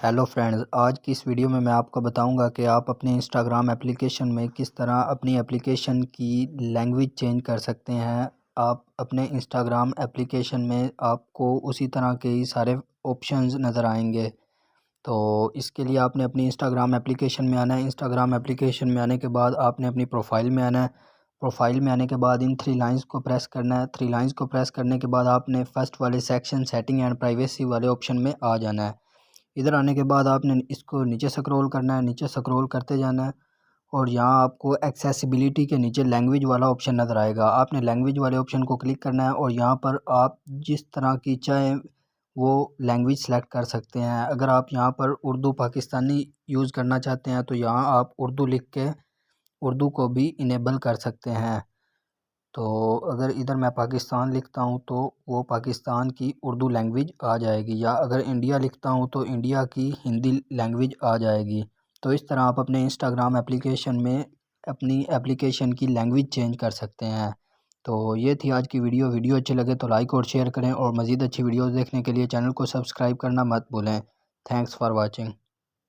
Hello friends, आज की इस वीडियो में मैं आपको बताऊंगा कि आप अपने इंस्टाग्राम एप्लीकेशन में किस तरह अपनी एप्लीकेशन की लैंग्वेज चेंज कर सकते हैं। आप अपने इंस्टाग्राम एप्लीकेशन में आपको उसी तरह के ही सारे ऑप्शंस नज़र आएंगे। तो इसके लिए आपने अपनी इंस्टाग्राम एप्लीकेशन में आना है। इंस्टाग्राम एप्लीकेशन में आने के बाद आपने अपनी प्रोफाइल में आना है। प्रोफाइल में आने के बाद इन थ्री लाइंस को प्रेस करना है। थ्री लाइंस को प्रेस करने के बाद आपने फर्स्ट वाले सेक्शन सेटिंग एंड प्राइवेसी वाले ऑप्शन में आ जाना है। इधर आने के बाद आपने इसको नीचे स्क्रॉल करना है, नीचे स्क्रॉल करते जाना है और यहाँ आपको एक्सेसिबिलिटी के नीचे लैंग्वेज वाला ऑप्शन नज़र आएगा। आपने लैंग्वेज वाले ऑप्शन को क्लिक करना है और यहाँ पर आप जिस तरह की चाहे वो लैंग्वेज सेलेक्ट कर सकते हैं। अगर आप यहाँ पर उर्दू पाकिस्तानी यूज़ करना चाहते हैं तो यहाँ आप उर्दू लिख के उर्दू को भी इनेबल कर सकते हैं। तो अगर इधर मैं पाकिस्तान लिखता हूँ तो वो पाकिस्तान की उर्दू लैंग्वेज आ जाएगी, या अगर इंडिया लिखता हूँ तो इंडिया की हिंदी लैंग्वेज आ जाएगी। तो इस तरह आप अपने इंस्टाग्राम एप्लीकेशन में अपनी एप्लीकेशन की लैंग्वेज चेंज कर सकते हैं। तो ये थी आज की वीडियो। वीडियो अच्छी लगे तो लाइक और शेयर करें और मज़ीद अच्छी वीडियोज़ देखने के लिए चैनल को सब्सक्राइब करना मत भूलें। Thanks for watching.